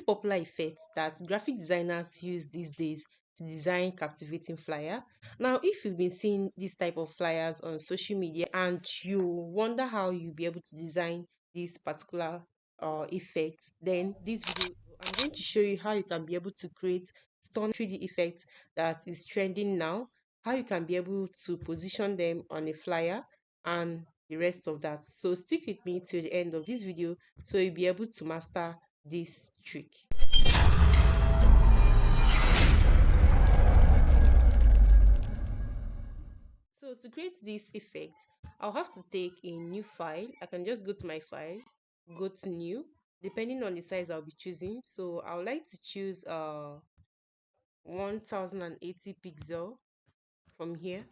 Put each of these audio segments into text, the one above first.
popular effect that graphic designers use these days to design captivating flyer. Now, if you've been seeing this type of flyers on social media and you wonder how you'll be able to design this particular effect, then this video I'm going to show you how you can be able to create stunning 3D effects that is trending now, how you can be able to position them on a flyer, and the rest of that. So stick with me till the end of this video so you'll be able to master this trick. So to create this effect, I'll have to take a new file. I can just go to my file, go to new, depending on the size I'll be choosing. So I would like to choose 1080 pixel from here,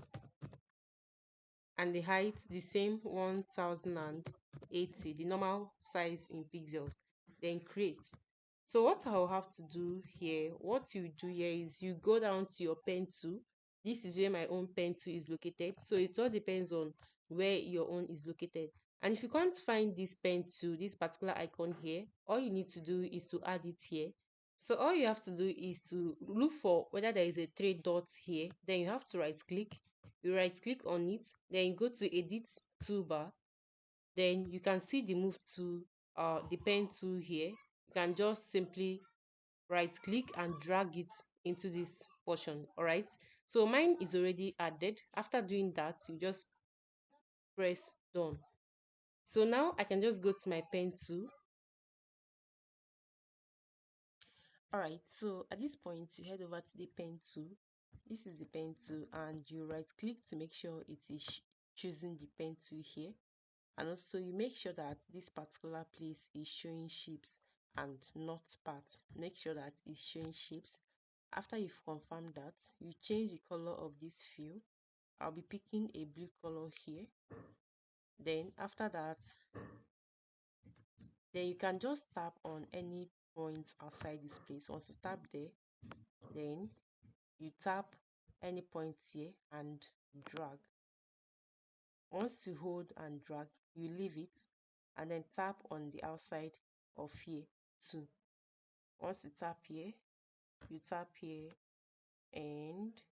and the height the same 1080, the normal size in pixels. Then create. So what I'll have to do here, what you do here is you go down to your pen tool. This is where my own pen tool is located, so it all depends on where your own is located. And if you can't find this pen tool, this particular icon here, all you need to do is to add it here. So all you have to do is to look for whether there is a three dots here. Then you have to right click, you right click on it, then you go to edit toolbar. Then you can see the move to the pen tool here. You can just simply right click and drag it into this portion. All right, so mine is already added. After doing that, you just press done. So now I can just go to my pen tool. All right, so at this point you head over to the pen tool. This is the pen tool, and you right click to make sure it is choosing the pen tool here. And also you make sure that this particular place is showing shapes and not parts. Make sure that it's showing shapes. After you've confirmed that, you change the color of this fill. I'll be picking a blue color here. Then after that, then you can just tap on any point outside this place. Once you tap there, then you tap any point here and drag. Once you hold and drag, you leave it and then tap on the outside of here too. Once you tap here, you tap here, and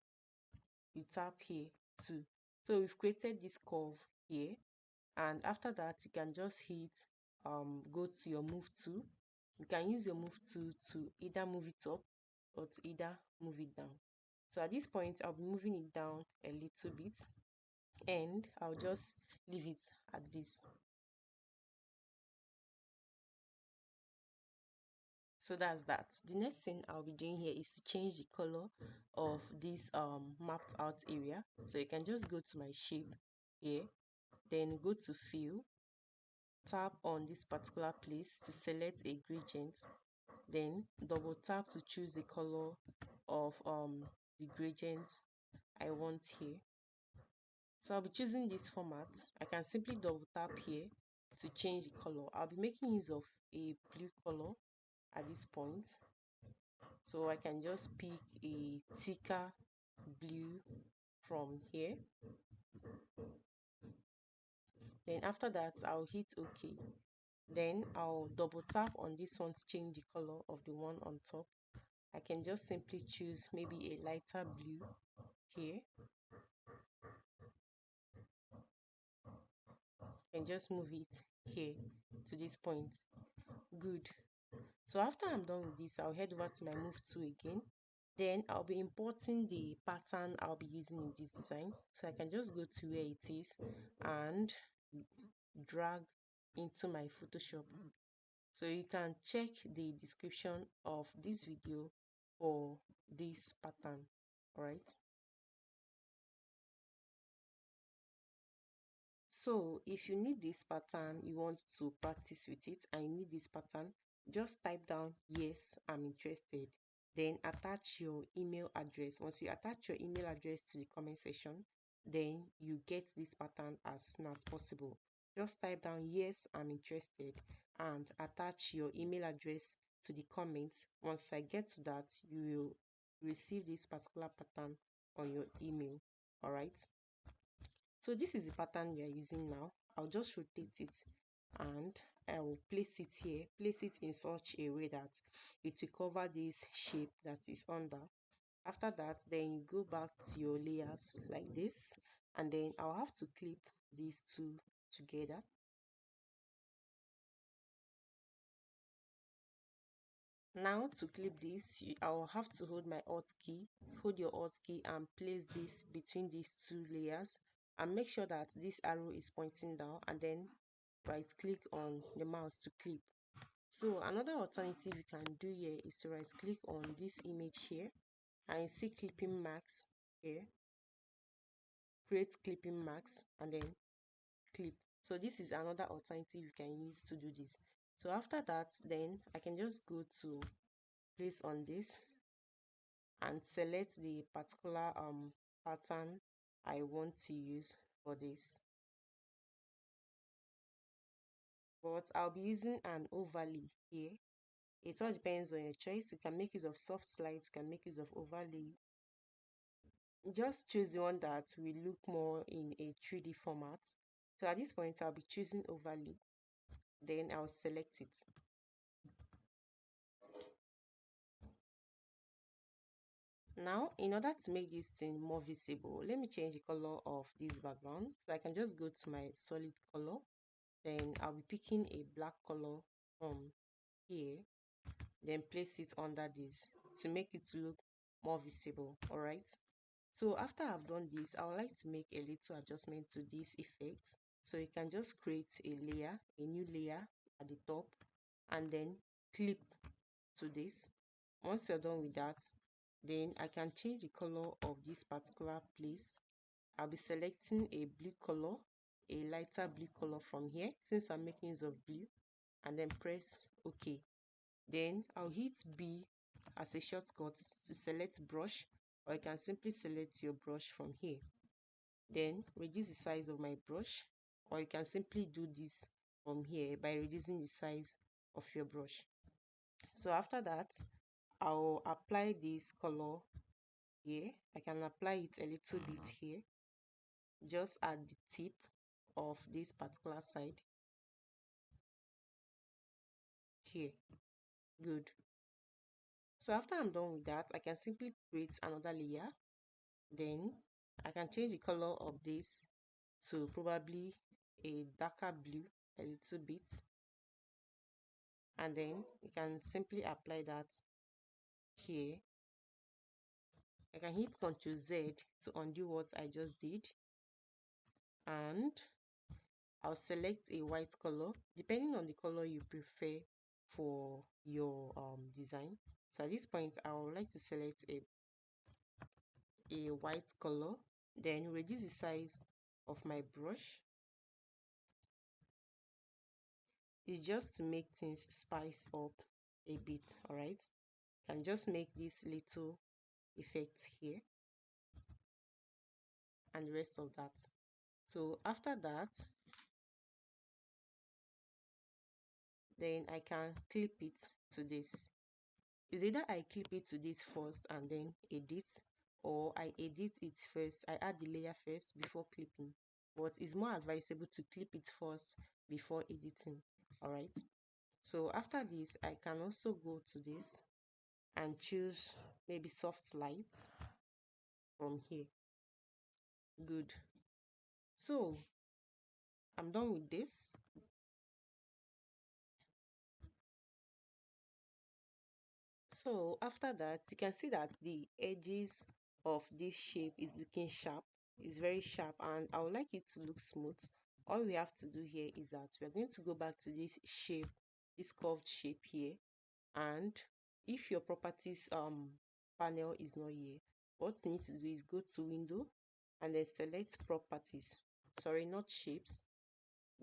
you tap here too. So we've created this curve here, and after that you can just hit go to your move tool. You can use your move tool to either move it up or to either move it down. So at this point I'll be moving it down a little bit, and I'll just leave it at this. So that's that. The next thing I'll be doing here is to change the color of this mapped out area. So you can just go to my shape here, then go to fill, tap on this particular place to select a gradient, then double tap to choose the color of the gradient I want here. So I'll be choosing this format. I can simply double tap here to change the color. I'll be making use of a blue color at this point. So I can just pick a thicker blue from here. Then after that, I'll hit OK. Then I'll double tap on this one to change the color of the one on top. I can just simply choose maybe a lighter blue here, and just move it here to this point. Good. So after I'm done with this, I'll head over to my move tool again. Then I'll be importing the pattern I'll be using in this design. So I can just go to where it is and drag into my Photoshop. So you can check the description of this video for this pattern. All right. So if you need this pattern, you want to practice with it and you need this pattern, just type down yes, I'm interested. Then attach your email address. Once you attach your email address to the comment section, then you get this pattern as soon as possible. Just type down yes, I'm interested, and attach your email address to the comments. Once I get to that, you will receive this particular pattern on your email. All right. So this is the pattern we are using now. I'll just rotate it and I will place it here, place it in such a way that it will cover this shape that is under. After that, then you go back to your layers like this, and then I'll have to clip these two together. Now to clip this, I'll have to hold my Alt key, hold your Alt key and place this between these two layers, and make sure that this arrow is pointing down, and then right click on the mouse to clip. So another alternative you can do here is to right click on this image here, and you see clipping marks here, create clipping marks and then clip. So this is another alternative you can use to do this. So after that, then I can just go to place on this and select the particular pattern I want to use for this. But I'll be using an overlay here. It all depends on your choice. You can make use of soft slides, you can make use of overlay. Just choose the one that will look more in a 3D format. So at this point, I'll be choosing overlay. Then I'll select it. Now, in order to make this thing more visible, let me change the color of this background. So I can just go to my solid color. Then I'll be picking a black color from here. Then place it under this to make it look more visible. All right. So after I've done this, I would like to make a little adjustment to this effect. So you can just create a layer, a new layer at the top, and then clip to this. Once you're done with that, then I can change the color of this particular place. I'll be selecting a blue color, a lighter blue color from here, since I'm making use of blue, and then press OK. Then I'll hit B as a shortcut to select brush, or you can simply select your brush from here. Then reduce the size of my brush, or you can simply do this from here by reducing the size of your brush. So after that, I'll apply this color here. I can apply it a little bit here, just at the tip of this particular side here. Good. So after I'm done with that, I can simply create another layer. Then I can change the color of this to probably a darker blue a little bit, and then you can simply apply that here. I can hit Ctrl Z to undo what I just did, and I'll select a white color depending on the color you prefer for your design. So at this point, I would like to select a white color, then reduce the size of my brush. It's just to make things spice up a bit. All right, can just make this little effect here and the rest of that. So after that, then I can clip it to this. Is either I clip it to this first and then edit, or I edit it first, I add the layer first before clipping. But it's more advisable to clip it first before editing. All right, so after this, I can also go to this and choose maybe soft lights from here. Good. So I'm done with this. So after that, you can see that the edges of this shape is looking sharp. It's very sharp, and I would like it to look smooth. All we have to do here is that we're going to go back to this shape, this curved shape here, and if your properties panel is not here, what you need to do is go to window and then select properties. Sorry, not shapes.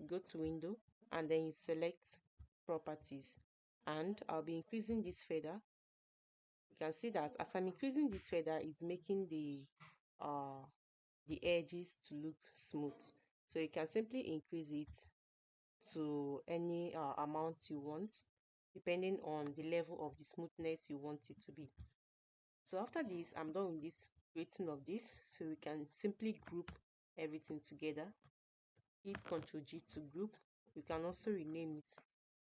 Go to window and then you select properties, and I'll be increasing this feather. You can see that as I'm increasing this feather, it's making the edges to look smooth. So you can simply increase it to any amount you want, depending on the level of the smoothness you want it to be. So after this, I'm done with this creating of this, so we can simply group everything together. Hit Ctrl G to group. You can also rename it.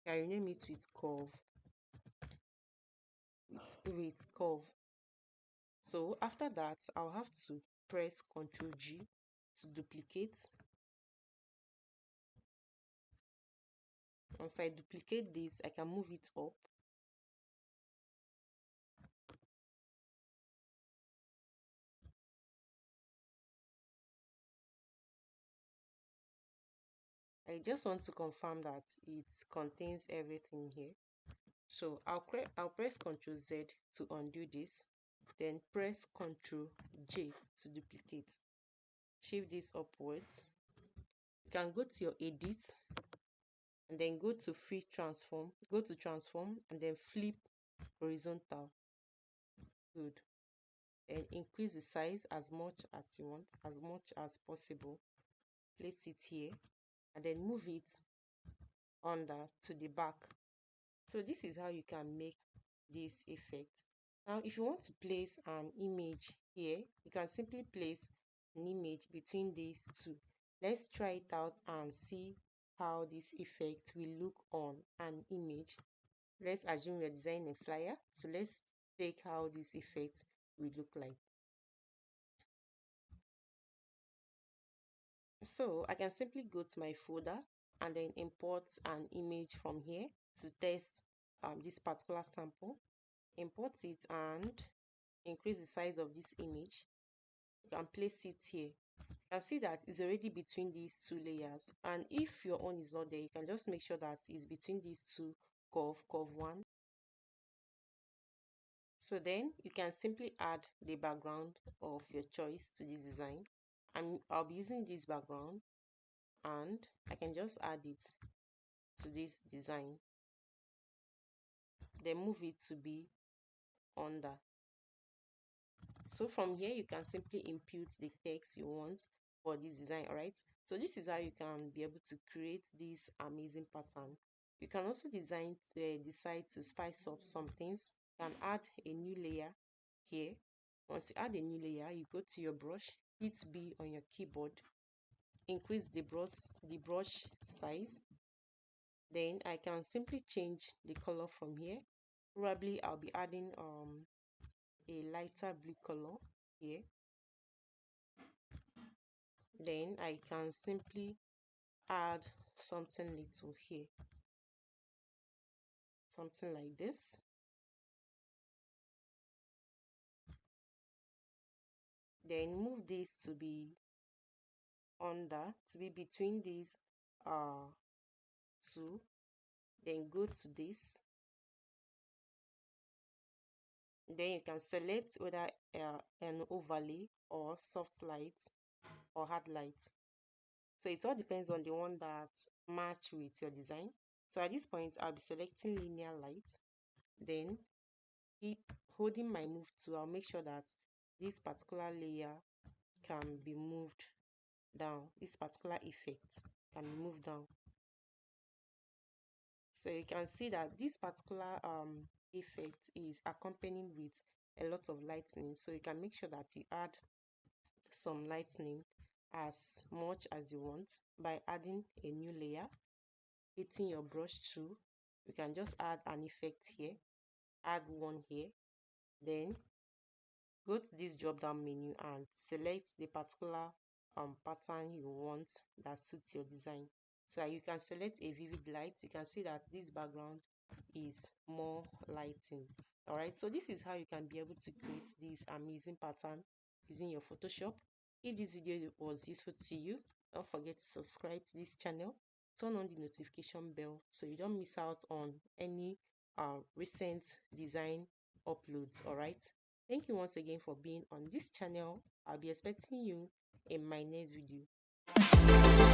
I rename it with curve, with curve. So after that, I'll have to press Ctrl G to duplicate. Once I duplicate this, I can move it up. I just want to confirm that it contains everything here. So I'll press Ctrl Z to undo this, then press Ctrl J to duplicate. Shift this upwards. You can go to your edit and then go to free transform, go to transform and then flip horizontal. Good. And increase the size as much as you want, as much as possible. Place it here and then move it under to the back. So this is how you can make this effect. Now if you want to place an image here, you can simply place an image between these two. Let's try it out and see how this effect will look on an image. Let's assume we're designing a flyer, so let's take how this effect will look like. So I can simply go to my folder and then import an image from here to test this particular sample. Import it and increase the size of this image. You can place it here. You can see that it's already between these two layers, and if your own is not there, you can just make sure that it's between these two curve one. So then you can simply add the background of your choice to this design. I'll be using this background and I can just add it to this design, then move it to be under. So from here you can simply input the text you want for this design. All right, so this is how you can be able to create this amazing pattern. You can also decide to spice up some things. You can add a new layer here. Once you add a new layer, you go to your brush, hit B on your keyboard, increase the brush size. Then I can simply change the color from here. Probably I'll be adding a lighter blue color here. Then I can simply add something little here, something like this. Then move this to be under, to be between these two. Then go to this. Then you can select whether an overlay or soft light or hard light. So it all depends on the one that match with your design. So at this point, I'll be selecting linear light. Then holding my move tool, I'll make sure that this particular layer can be moved down. This particular effect can be moved down. So you can see that this particular effect is accompanied with a lot of lightning. So you can make sure that you add some lightning as much as you want by adding a new layer, hitting your brush tool. You can just add an effect here, add one here, then go to this drop down menu and select the particular pattern you want that suits your design. So you can select a vivid light. You can see that this background is more lighting. All right, so this is how you can be able to create this amazing pattern using your Photoshop. If this video was useful to you, don't forget to subscribe to this channel, turn on the notification bell so you don't miss out on any recent design uploads. All right, thank you once again for being on this channel. I'll be expecting you in my next video.